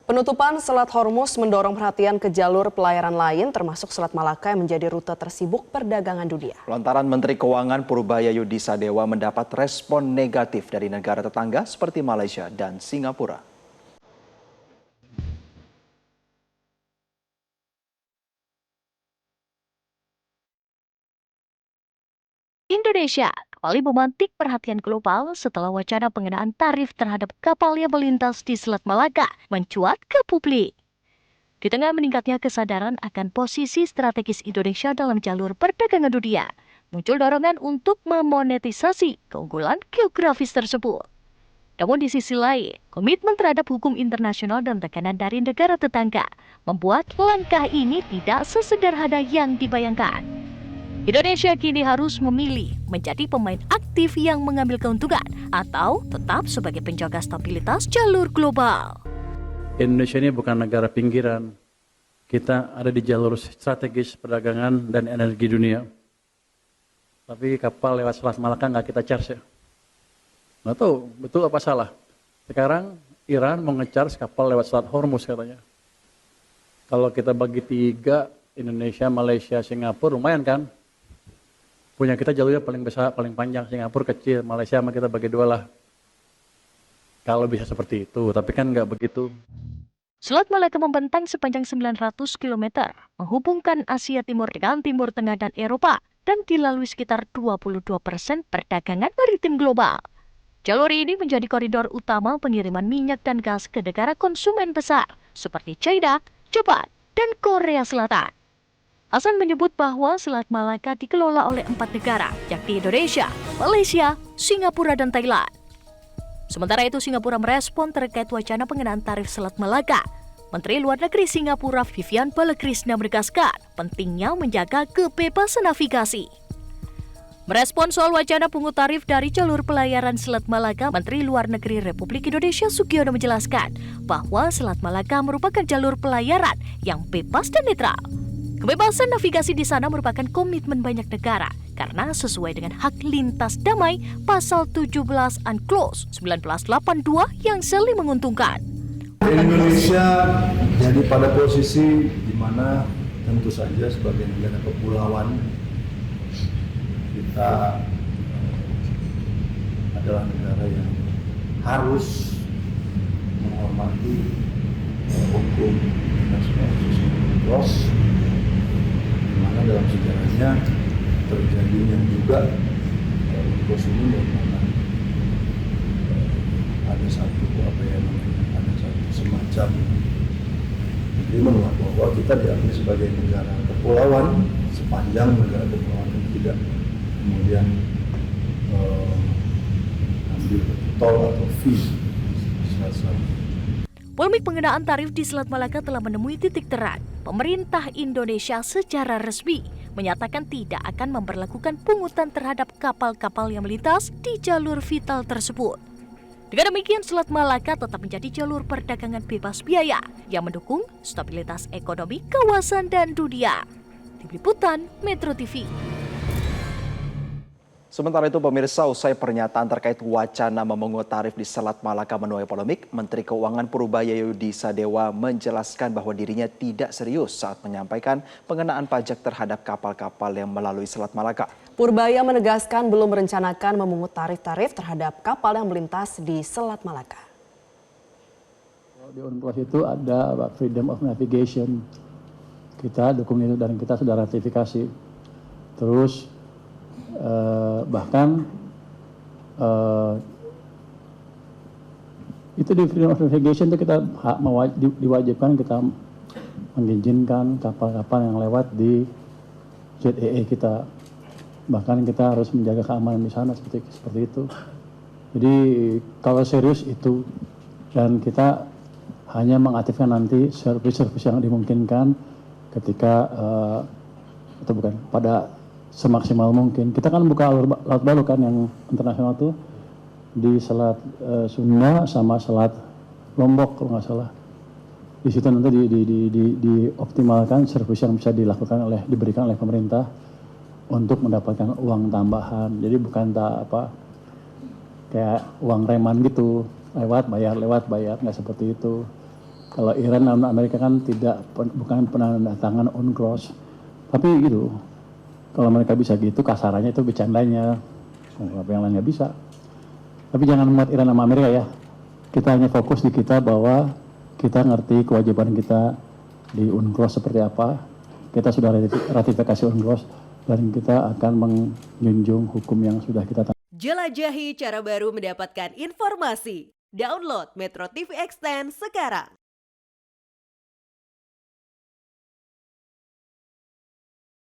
Penutupan Selat Hormuz mendorong perhatian ke jalur pelayaran lain termasuk Selat Malaka yang menjadi rute tersibuk perdagangan dunia. Lantaran Menteri Keuangan Purbaya Yudi Sadewa mendapat respon negatif dari negara tetangga seperti Malaysia dan Singapura. Indonesia kembali memantik perhatian global setelah wacana pengenaan tarif terhadap kapal yang melintas di Selat Malaka mencuat ke publik. Di tengah meningkatnya kesadaran akan posisi strategis Indonesia dalam jalur perdagangan dunia, muncul dorongan untuk memonetisasi keunggulan geografis tersebut. Namun di sisi lain, komitmen terhadap hukum internasional dan tekanan dari negara tetangga membuat langkah ini tidak sesederhana yang dibayangkan. Indonesia kini harus memilih menjadi pemain aktif yang mengambil keuntungan atau tetap sebagai penjaga stabilitas jalur global. Indonesia ini bukan negara pinggiran. Kita ada di jalur strategis perdagangan dan energi dunia. Tapi kapal lewat Selat Malaka nggak kita charge ya. Nggak tahu betul apa salah. Sekarang Iran mau nge-charge kapal lewat Selat Hormuz katanya. Kalau kita bagi 3, Indonesia, Malaysia, Singapura lumayan kan? Punya kita jalurnya paling besar, paling panjang, Singapura kecil, Malaysia sama kita bagi 2 lah. Kalau bisa seperti itu, tapi kan nggak begitu. Selat Malaka membentang sepanjang 900 km, menghubungkan Asia Timur dengan Timur Tengah dan Eropa, dan dilalui sekitar 22% perdagangan maritim global. Jalur ini menjadi koridor utama pengiriman minyak dan gas ke negara konsumen besar, seperti China, Jepang, dan Korea Selatan. Hasan menyebut bahwa Selat Malaka dikelola oleh 4 negara, yakni Indonesia, Malaysia, Singapura, dan Thailand. Sementara itu, Singapura merespon terkait wacana pengenaan tarif Selat Malaka. Menteri Luar Negeri Singapura Vivian Balakrishna menegaskan pentingnya menjaga kebebasan navigasi. Merespon soal wacana pungut tarif dari jalur pelayaran Selat Malaka, Menteri Luar Negeri Republik Indonesia Sugiono menjelaskan bahwa Selat Malaka merupakan jalur pelayaran yang bebas dan netral. Kebebasan navigasi di sana merupakan komitmen banyak negara karena sesuai dengan hak lintas damai pasal 17 UNCLOS 1982 yang saling menguntungkan. Indonesia jadi pada posisi di mana tentu saja sebagai negara kepulauan kita adalah negara yang harus menghormati hukum internasional UNCLOS, di mana dalam sejarahnya terjadinya juga UNCLOS ini merupakan ada satu semacam agreement bahwa kita diakui sebagai negara kepulauan sepanjang negara kepulauan itu tidak kemudian ambil tol atau fee. Polemik pengenaan tarif di Selat Malaka telah menemui titik terang. Pemerintah Indonesia secara resmi menyatakan tidak akan memperlakukan pungutan terhadap kapal-kapal yang melintas di jalur vital tersebut. Dengan demikian, Selat Malaka tetap menjadi jalur perdagangan bebas biaya yang mendukung stabilitas ekonomi kawasan dan dunia. Tim Liputan Metro TV. Sementara itu pemirsa, usai pernyataan terkait wacana memungut tarif di Selat Malaka menuai polemik, Menteri Keuangan Purbaya Yudi Sadewa menjelaskan bahwa dirinya tidak serius saat menyampaikan pengenaan pajak terhadap kapal-kapal yang melalui Selat Malaka. Purbaya menegaskan belum merencanakan memungut tarif-tarif terhadap kapal yang melintas di Selat Malaka. Di UNCLOS itu ada freedom of navigation. Kita dukung itu dan kita sudah ratifikasi. Terus bahkan itu di freedom of navigation itu kita diwajibkan kita mengizinkan kapal-kapal yang lewat di ZEE kita. Bahkan kita harus menjaga keamanan di sana seperti itu. Jadi kalau serius itu, dan kita hanya mengaktifkan nanti servis-servis yang dimungkinkan ketika atau bukan pada semaksimal mungkin. Kita kan buka laut baru kan yang internasional tuh di Selat Sunda sama Selat Lombok kalau nggak salah. Di situ nanti dioptimalkan servis yang bisa diberikan oleh pemerintah untuk mendapatkan uang tambahan. Jadi bukan kayak uang reman gitu, lewat bayar, nggak seperti itu. Kalau Iran dan Amerika kan bukan penandatangan UNCLOS. Tapi gitu, kalau mereka bisa gitu, kasarannya itu bercandanya. Apa yang lain nggak bisa. Tapi jangan muat Iran sama Amerika ya. Kita hanya fokus di kita bahwa kita ngerti kewajiban kita di UNCLOS seperti apa. Kita sudah ratifikasi UNCLOS dan kita akan menjunjung hukum yang sudah kita tanggung. Jelajahi cara baru mendapatkan informasi. Download Metro TV Extend sekarang.